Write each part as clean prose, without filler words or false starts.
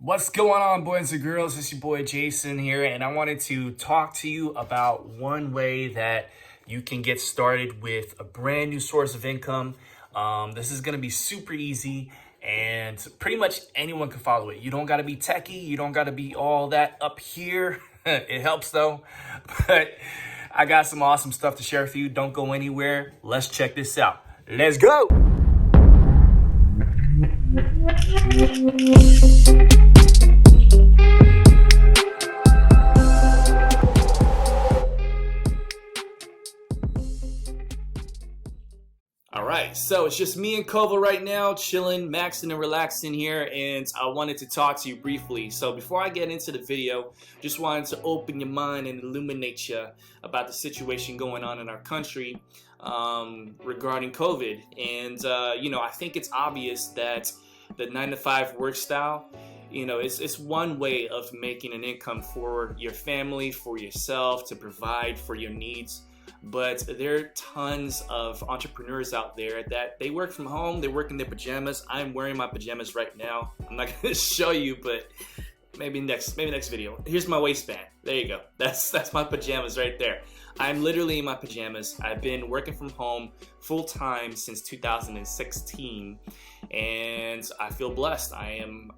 What's going on, boys and girls? It's your boy Jason here, and I wanted to talk to you about one way that you can get started with a brand new source of income. This is going to be super easy, and pretty much anyone can follow it. You don't got to be techie. You don't got to be all that up here. It helps though, but I got some awesome stuff to share with you. Don't go anywhere. Let's check this out. Let's go. All right, so it's just me and Kova right now, chilling, maxing and relaxing here, and I wanted to talk to you briefly. So before I get into the video, just wanted to open your mind and illuminate you about the situation going on in our country regarding COVID. And, I think it's obvious that the 9-to-5 work style, it's one way of making an income for your family, for yourself, to provide for your needs. But there are tons of entrepreneurs out there that they work from home, they work in their pajamas. I'm wearing my pajamas right now. I'm not gonna show you, but maybe next video. Here's my waistband. There you go. That's my pajamas right there. I'm literally in my pajamas. I've been working from home full time since 2016, and I feel blessed. I am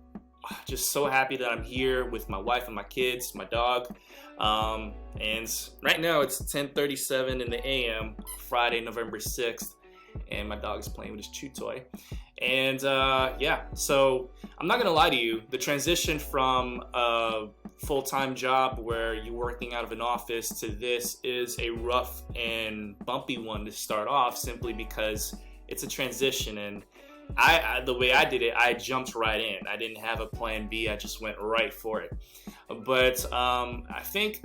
just so happy that I'm here with my wife and my kids, my dog. And right now it's 10:37 in the AM, Friday, November 6th, and my dog's playing with his chew toy. And so I'm not gonna lie to you, the transition from a full-time job where you're working out of an office to this is a rough and bumpy one to start off, simply because it's a transition. And the way I did it, I jumped right in. I didn't have a plan B. I just went right for it. But I think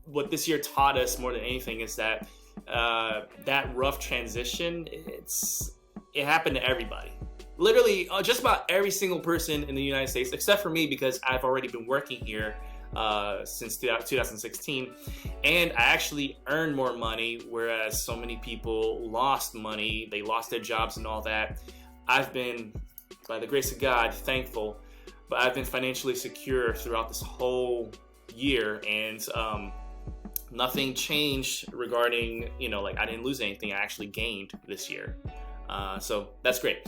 what this year taught us more than anything is that that rough transition, it happened to everybody. Literally, just about every single person in the United States, except for me, because I've already been working here since 2016, and I actually earned more money, whereas so many people lost money. They lost their jobs and all that. I've been, by the grace of God, thankful, but I've been financially secure throughout this whole year, and nothing changed regarding, I didn't lose anything. I actually gained this year. So that's great.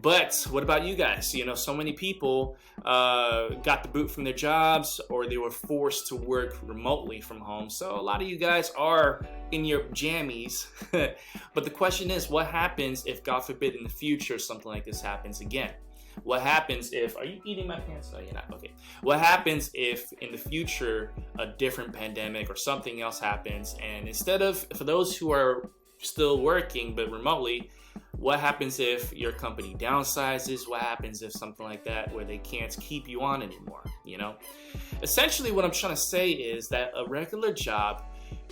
But what about you guys? So many people got the boot from their jobs, or they were forced to work remotely from home. So a lot of you guys are in your jammies. But the question is, what happens if, God forbid, in the future something like this happens again? What happens if, are you eating my pants? Oh, you're not. Okay. What happens if in the future a different pandemic or something else happens, and instead of, for those who are still working but remotely, what happens if your company downsizes? What happens if something like that, where they can't keep you on anymore? Essentially what I'm trying to say is that a regular job,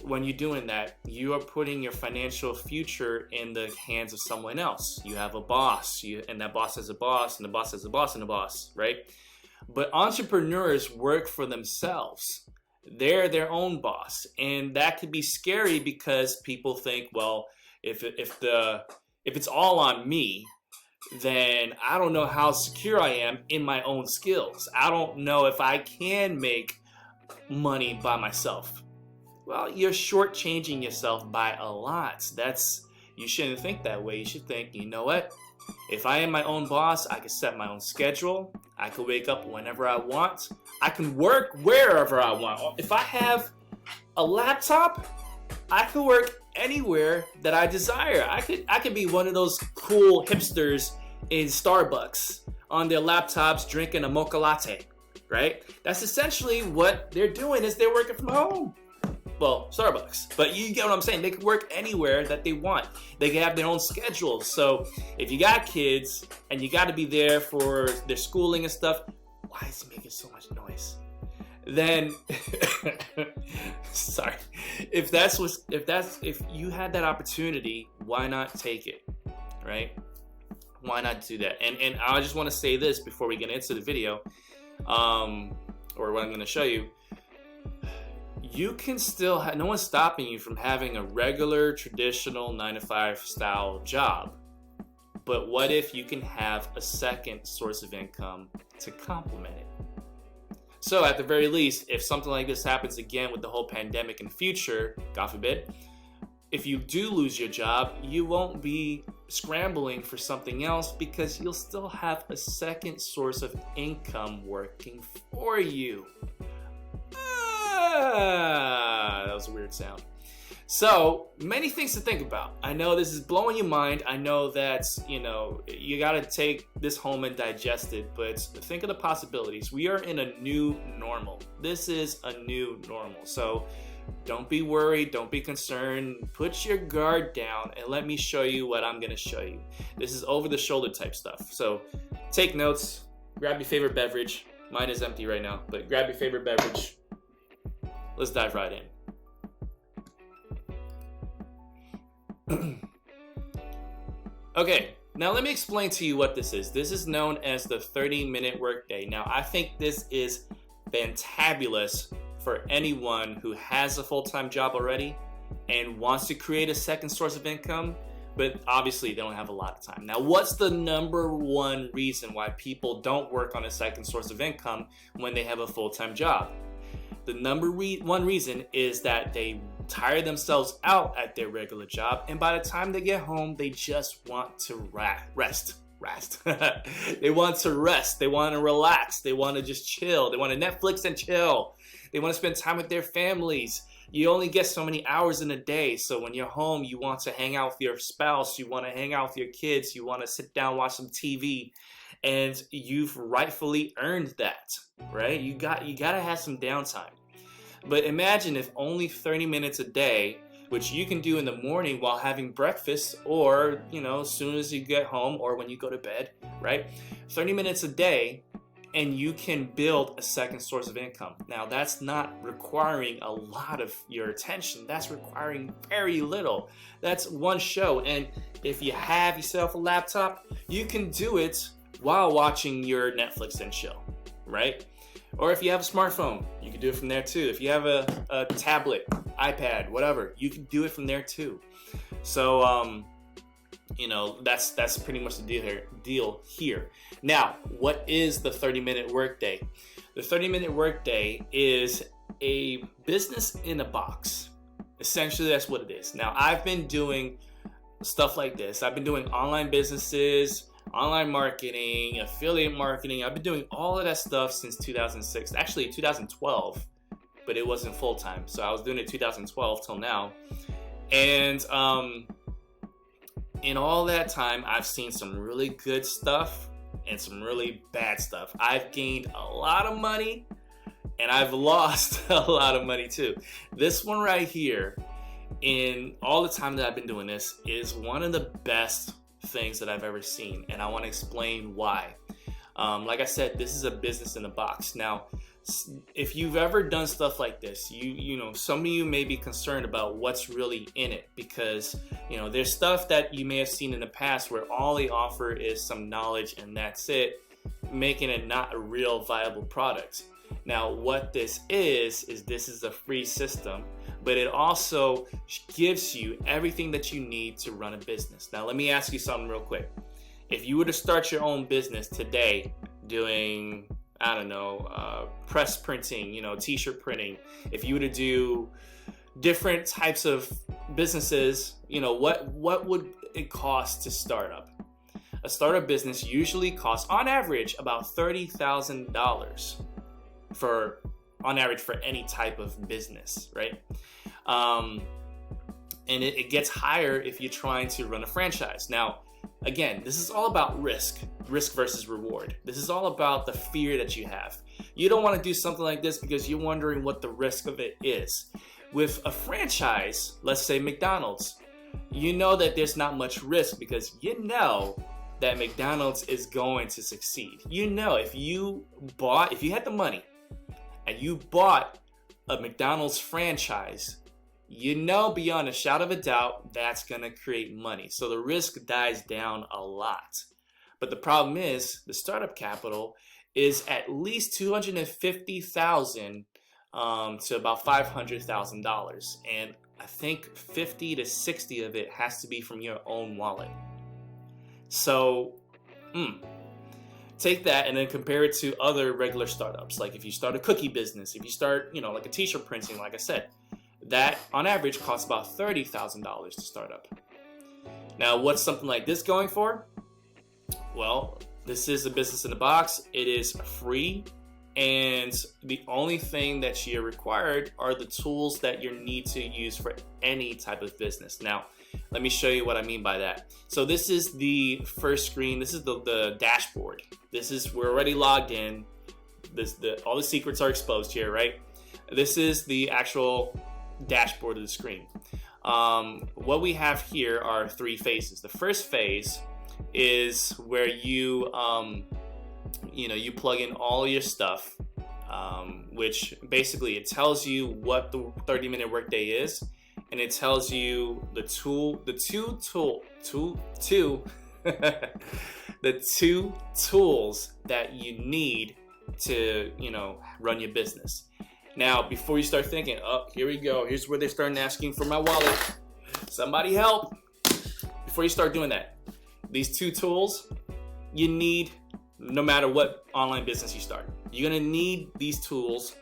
when you're doing that, you are putting your financial future in the hands of someone else. You have a boss, and that boss has a boss, and the boss has a boss and a boss, right? But entrepreneurs work for themselves. They're their own boss, and that could be scary because people think, well, if it's all on me, then I don't know how secure I am in my own skills. I don't know if I can make money by myself. Well, you're shortchanging yourself by a lot. You shouldn't think that way. You should think, you know what? If I am my own boss, I can set my own schedule. I can wake up whenever I want. I can work wherever I want. If I have a laptop, I can work anywhere that I desire. I could be one of those cool hipsters in Starbucks on their laptops drinking a mocha latte, right? That's essentially what they're doing, is they're working from home. Well, Starbucks, but you get what I'm saying. They can work anywhere that they want. They can have their own schedules. So if you got kids and you got to be there for their schooling and stuff, why is he making so much noise? Then, sorry. If you had that opportunity, why not take it, right? Why not do that? And I just want to say this before we get into the video, or what I'm going to show you. You can still no one's stopping you from having a regular, traditional 9-to-5 style job. But what if you can have a second source of income to complement it. So at the very least, if something like this happens again with the whole pandemic in the future, God forbid, if you do lose your job, you won't be scrambling for something else because you'll still have a second source of income working for you. That was a weird sound. So many things to think about. I know this is blowing your mind. I know that, you got to take this home and digest it, but think of the possibilities. We are in a new normal. This is a new normal. So don't be worried. Don't be concerned. Put your guard down and let me show you what I'm going to show you. This is over the shoulder type stuff. So take notes, grab your favorite beverage. Mine is empty right now, but grab your favorite beverage. Let's dive right in. Okay, now let me explain to you what this is. This is known as the 30-minute workday. Now, I think this is fantabulous for anyone who has a full-time job already and wants to create a second source of income, but obviously they don't have a lot of time. Now, what's the number one reason why people don't work on a second source of income when they have a full-time job? The number one reason is that they tire themselves out at their regular job, and by the time they get home, they just want to rest. They want to rest. They want to relax. They want to just chill. They want to Netflix and chill. They want to spend time with their families. You only get so many hours in a day, so when you're home, you want to hang out with your spouse. You want to hang out with your kids. You want to sit down, watch some TV, and you've rightfully earned that, right? You got to have some downtime. But imagine if only 30 minutes a day, which you can do in the morning while having breakfast, or, as soon as you get home or when you go to bed, right? 30 minutes a day, and you can build a second source of income. Now, that's not requiring a lot of your attention. That's requiring very little. That's one show. And if you have yourself a laptop, you can do it while watching your Netflix and chill, right? Or if you have a smartphone, you can do it from there too. If you have a tablet, iPad, whatever, you can do it from there too. So, that's pretty much the deal here. Now, what is the 30-minute workday? The 30-minute workday is a business in a box. Essentially, that's what it is. Now, I've been doing stuff like this. I've been doing online businesses, online marketing, affiliate marketing. I've been doing all of that stuff since 2006, actually 2012, but it wasn't full time. So I was doing it 2012 till now. And in all that time, I've seen some really good stuff and some really bad stuff. I've gained a lot of money and I've lost a lot of money too. This one right here, in all the time that I've been doing this, is one of the best things that I've ever seen, and I want to explain why. Like I said, this is a business in a box. Now, if you've ever done stuff like this, some of you may be concerned about what's really in it, because there's stuff that you may have seen in the past where all they offer is some knowledge and that's it, making it not a real viable product. Now, what this is this is a free system, but it also gives you everything that you need to run a business. Now, let me ask you something real quick. If you were to start your own business today doing, press printing, t-shirt printing, if you were to do different types of businesses, what would it cost to start up? A startup business usually costs, on average, about $30,000 on average for any type of business, right? And it gets higher if you're trying to run a franchise. Now, again, this is all about risk versus reward. This is all about the fear that you have. You don't want to do something like this because you're wondering what the risk of it is. With a franchise, let's say McDonald's, you know that there's not much risk because you know that McDonald's is going to succeed. If you had the money and you bought a McDonald's franchise, beyond a shadow of a doubt that's going to create money. So the risk dies down a lot. But the problem is the startup capital is at least $250,000 to about $500,000, and I think 50 to 60 of it has to be from your own wallet. So Take that and then compare it to other regular startups. Like if you start a cookie business, if you start, like a t-shirt printing, like I said, that on average costs about $30,000 to start up. Now, what's something like this going for? Well, this is a business in the box. It is free, and the only thing that you're required are the tools that you need to use for any type of business. Now, let me show you what I mean by that. So this is the first screen. This is the dashboard. We're already logged in. All the secrets are exposed here, right? This is the actual dashboard of the screen. What we have here are 3 phases. The first phase is where you you plug in all your stuff, which basically it tells you what the 30-minute workday is, and it tells you the two tools that you need to run your business. Now, before you start thinking, oh, here we go, here's where they're starting asking for my wallet, somebody help. Before you start doing that, these 2 tools you need no matter what online business you start. You're gonna need these tools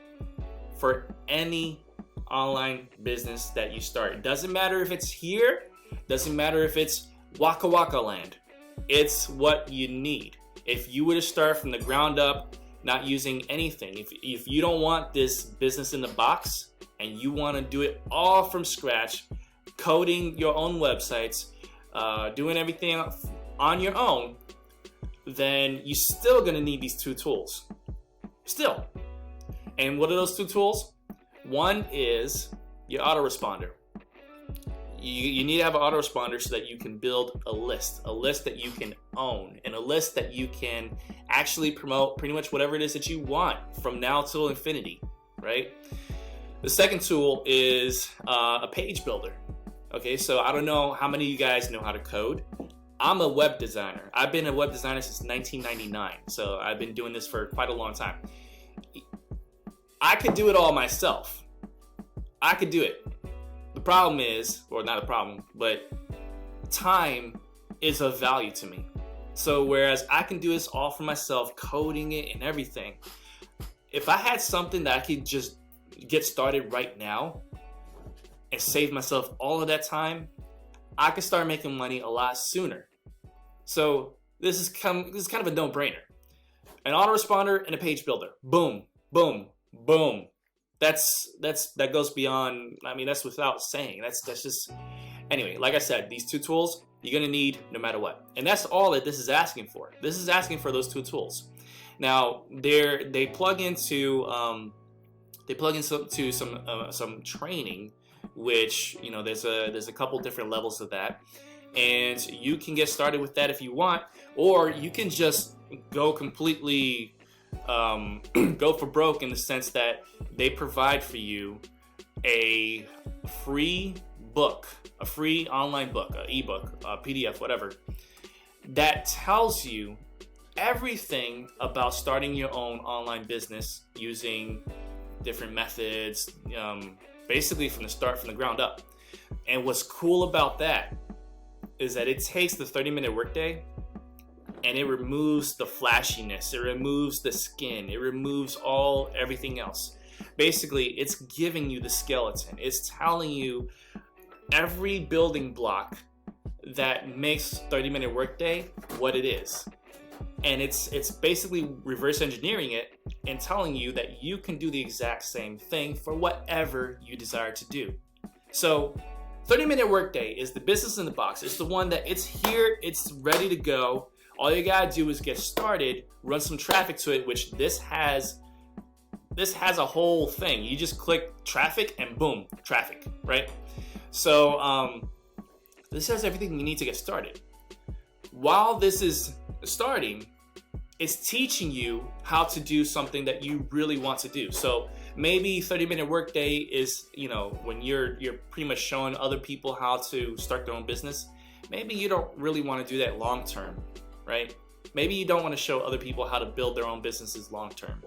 for any online business that you start. It doesn't matter if it's here, doesn't matter if it's Waka Waka land. It's what you need. If you were to start from the ground up, not using anything, if you don't want this business in the box and you want to do it all from scratch, coding your own websites, doing everything on your own, then you're still going to need these 2 tools. Still. And what are those 2 tools? One is your autoresponder. You need to have an autoresponder so that you can build a list that you can own, and a list that you can actually promote pretty much whatever it is that you want from now till infinity, right? The second tool is a page builder. Okay, so I don't know how many of you guys know how to code. I'm a web designer. I've been a web designer since 1999, so I've been doing this for quite a long time. I could do it all myself. I could do it. The problem is, or not a problem, but time is of value to me. So whereas I can do this all for myself, coding it and everything, if I had something that I could just get started right now and save myself all of that time, I could start making money a lot sooner. So this is kind of a no-brainer. An autoresponder and a page builder. Boom, boom, boom. That goes beyond, I mean, that's without saying. That's just, anyway, like I said, these 2 tools you're gonna need no matter what. And that's all that this is asking for. This is asking for those 2 tools. Now, they plug into some training, which, there's a couple different levels of that. And you can get started with that if you want, or you can just go completely go for broke, in the sense that they provide for you a free book, a free online book, an ebook, a PDF, whatever, that tells you everything about starting your own online business using different methods, basically from the ground up. And what's cool about that is that it takes the 30-minute workday and it removes the flashiness, it removes the skin, it removes everything else. Basically, it's giving you the skeleton. It's telling you every building block that makes 30-minute workday what it is. And it's basically reverse engineering it and telling you that you can do the exact same thing for whatever you desire to do. So 30-minute workday is the business in the box. It's the one that it's here, it's ready to go. All you gotta do is get started, run some traffic to it, which this has a whole thing. You just click traffic and boom, traffic, right? So this has everything you need to get started. While this is starting, it's teaching you how to do something that you really want to do. So maybe 30-minute workday is, when you're pretty much showing other people how to start their own business, maybe you don't really want to do that long term, right? Maybe you don't want to show other people how to build their own businesses long term.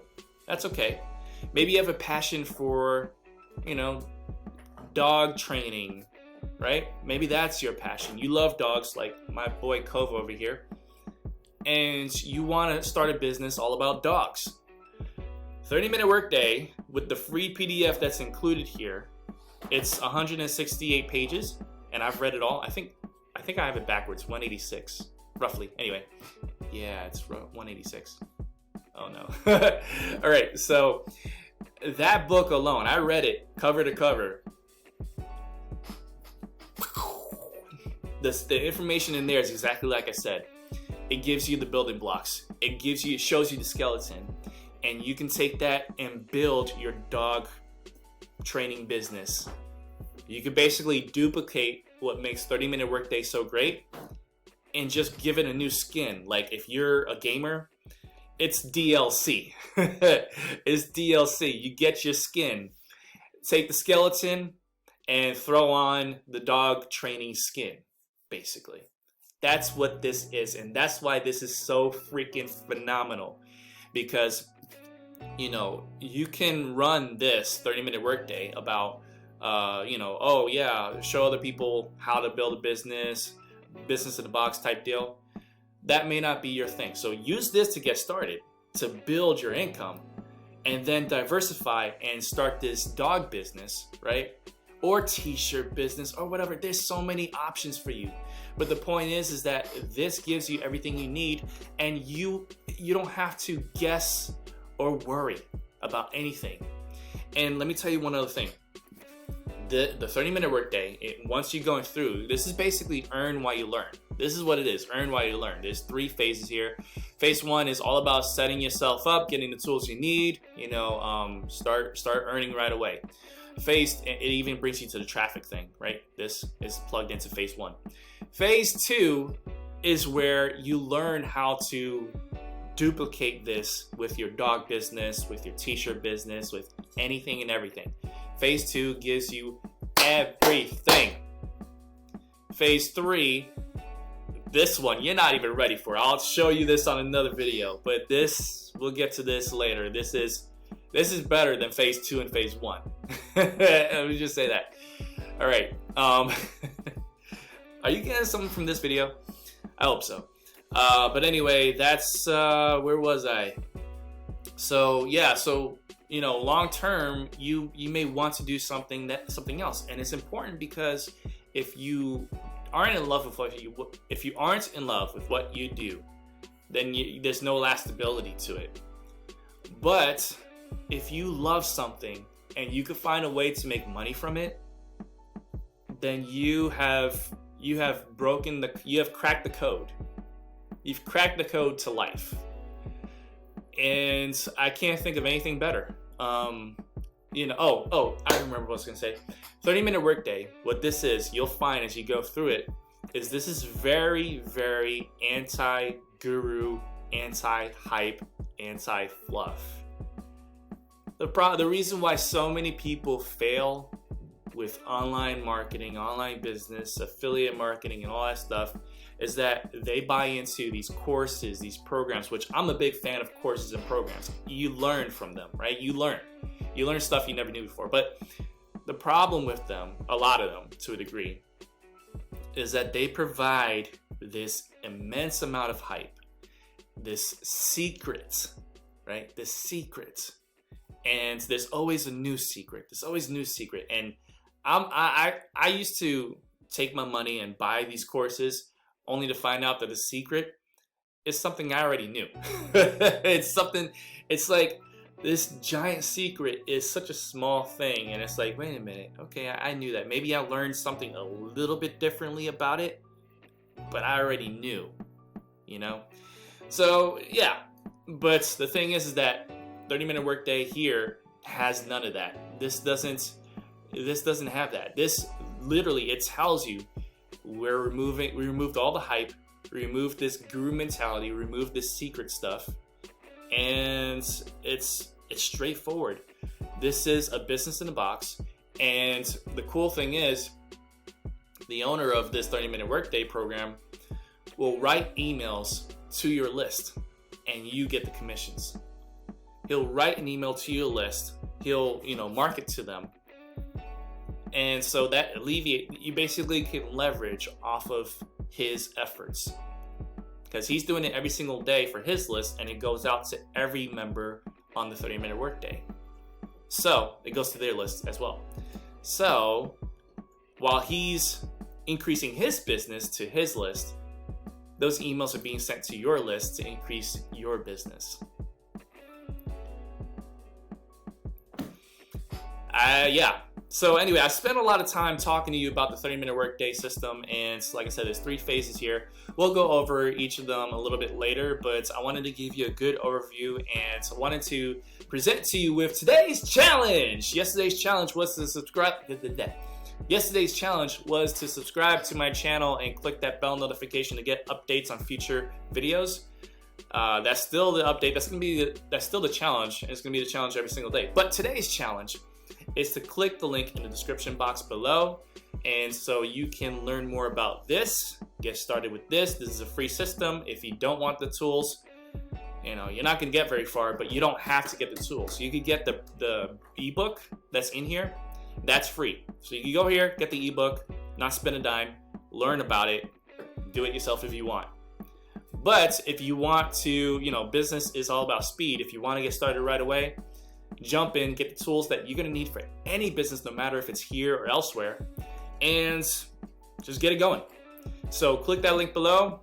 That's okay. Maybe you have a passion for, dog training, right? Maybe that's your passion. You love dogs, like my boy Kova over here. and you want to start a business all about dogs. 30-Minute Workday with the free PDF that's included here. It's 168 pages, and I've read it all. I think I have it backwards, 186, roughly. Anyway, yeah, it's 186. Oh no. All right, so that book alone, I read it cover to cover. The information in there is exactly like I said. It gives you the building blocks. It shows you the skeleton, and you can take that and build your dog training business. You can basically duplicate what makes 30-Minute Workday so great and just give it a new skin. Like if you're a gamer, it's DLC. It's DLC. You get your skin. Take the skeleton and throw on the dog training skin, basically. That's what this is, and that's why this is so freaking phenomenal. Because, you know, you can run this 30-Minute Workday about, you know, oh yeah, show other people how to build a business in a box type deal. That may not be your thing. So use this to get started, to build your income, and then diversify and start this dog business, right? Or t-shirt business or whatever. There's so many options for you. But the point is that this gives you everything you need, and you don't have to guess or worry about anything. And let me tell you one other thing. The 30-Minute Workday, once you're going through, this is basically earn while you learn. This is what it is, earn while you learn. There's 3 phases here. Phase 1 is all about setting yourself up, getting the tools you need, you know, start earning right away. It even brings you to the traffic thing, right? This is plugged into phase 1. Phase 2 is where you learn how to duplicate this with your dog business, with your t-shirt business, with anything and everything. Phase 2 gives you everything. Phase 3, this one, you're not even ready for. I'll show you this on another video, but we'll get to this later. This is better than phase 2 and phase 1. Let me just say that. All right. Are you getting something from this video? I hope so. But anyway, that's where was I? So yeah, so you know, long term, you may want to do something else, and it's important because if you aren't in love with what you do, then there's no lastability to it. But if you love something and you can find a way to make money from it, then you have cracked the code. You've cracked the code to life. And I can't think of anything better. You know, I remember what I was gonna say. 30-Minute Workday, what this is, you'll find as you go through it, is this is very, very anti-guru, anti-hype, anti-fluff. The reason why so many people fail with online marketing, online business, affiliate marketing, and all that stuff is that they buy into these courses, these programs, which I'm a big fan of courses and programs. You learn from them, right? You learn stuff you never knew before. But the problem with them, a lot of them to a degree, is that they provide this immense amount of hype, this secret, right? This secret. And there's always a new secret. And I used to take my money and buy these courses only to find out that the secret is something I already knew. It's like this giant secret is such a small thing, and it's like, wait a minute, okay, I knew that. Maybe I learned something a little bit differently about it, but I already knew, you know? So yeah, but the thing is that 30-Minute Workday here has none of that. This doesn't have that. This literally, it tells you we removed all the hype, we removed this guru mentality, removed this secret stuff, and it's straightforward. This is a business in a box, and the cool thing is the owner of this 30-Minute Workday program will write emails to your list, and you get the commissions. He'll write an email to your list, he'll market to them, and so that you basically can leverage off of his efforts. because he's doing it every single day for his list, and it goes out to every member on the 30-minute workday. So it goes to their list as well. So while he's increasing his business to his list, those emails are being sent to your list to increase your business. Yeah. So anyway, I spent a lot of time talking to you about the 30-minute workday system, and like I said, there's 3 phases here. We'll go over each of them a little bit later, but I wanted to give you a good overview, and I wanted to present to you with today's challenge. Yesterday's challenge was to subscribe. Yesterday's challenge was to subscribe to my channel and click that bell notification to get updates on future videos. That's still the update. That's still the challenge. It's gonna be the challenge every single day. But today's challenge is to click the link in the description box below, and so you can learn more about this, get started with this. This is a free system. If you don't want the tools, you know, you're not gonna get very far, but you don't have to get the tools. So you could get the ebook that's in here. That's free. So you can go here, get the ebook, not spend a dime, learn about it, do it yourself if you want. But if you want to, you know, business is all about speed. If you want to get started right away, jump in, get the tools that you're going to need for any business, no matter if it's here or elsewhere, and just get it going. So click that link below,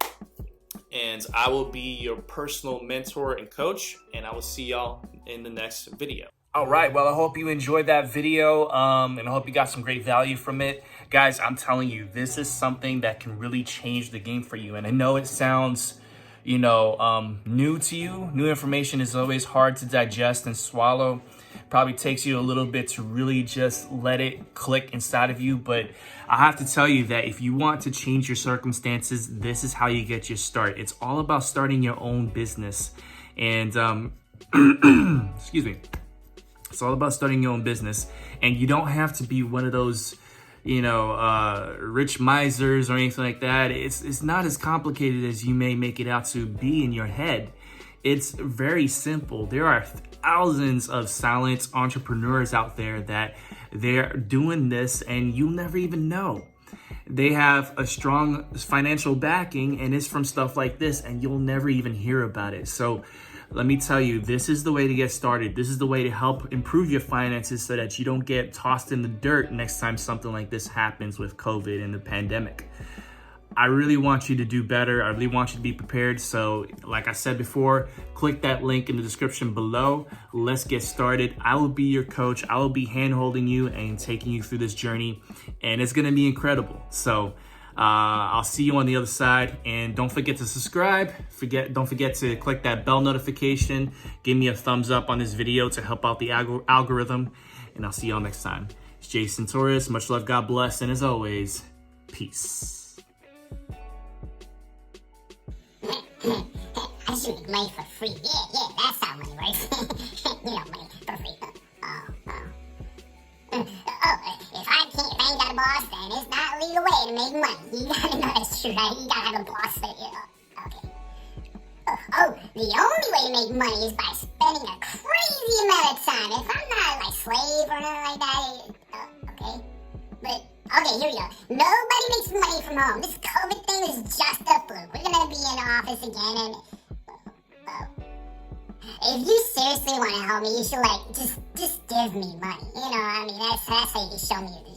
and I will be your personal mentor and coach, and I will see y'all in the next video. All right, well, I hope you enjoyed that video, and I hope you got some great value from it. Guys, I'm telling you, this is something that can really change the game for you. And I know it sounds, you know, new to you. New information is always hard to digest and swallow. Probably takes you a little bit to really just let it click inside of you. But I have to tell you that if you want to change your circumstances, this is how you get your start. It's all about starting your own business. And, excuse me. It's all about starting your own business, and you don't have to be one of those, you know, rich misers or anything like that. It's not as complicated as you may make it out to be in your head. It's very simple. There are thousands of silent entrepreneurs out there that they're doing this, and you'll never even know. They have a strong financial backing, and it's from stuff like this, and you'll never even hear about it. So let me tell you, this is the way to get started. This is the way to help improve your finances so that you don't get tossed in the dirt next time something like this happens with COVID and the pandemic. I really want you to do better. I really want you to be prepared. So like I said before, click that link in the description below. Let's get started. I will be your coach. I will be hand-holding you and taking you through this journey, and it's gonna be incredible. So I'll see you on the other side, and don't forget to subscribe. Don't forget to click that bell notification. Give me a thumbs up on this video to help out the algorithm, and I'll see y'all next time. It's Jason Torres. Much love, God bless, and as always, peace. I should make money for free. Yeah, that's how money works. You know, money for free. If I ain't got a boss, then it's not a legal way to make money. You gotta know that's true, right? You gotta have a boss for it. Okay. The only way to make money is by spending a crazy amount of time. If I'm not like slave or nothing like that, okay. But okay, here we go. Nobody makes money from home. This COVID thing is just a fluke. We're gonna be in the office again, and if you seriously want to help me, you should like just give me money. You know, I mean that's how you can show me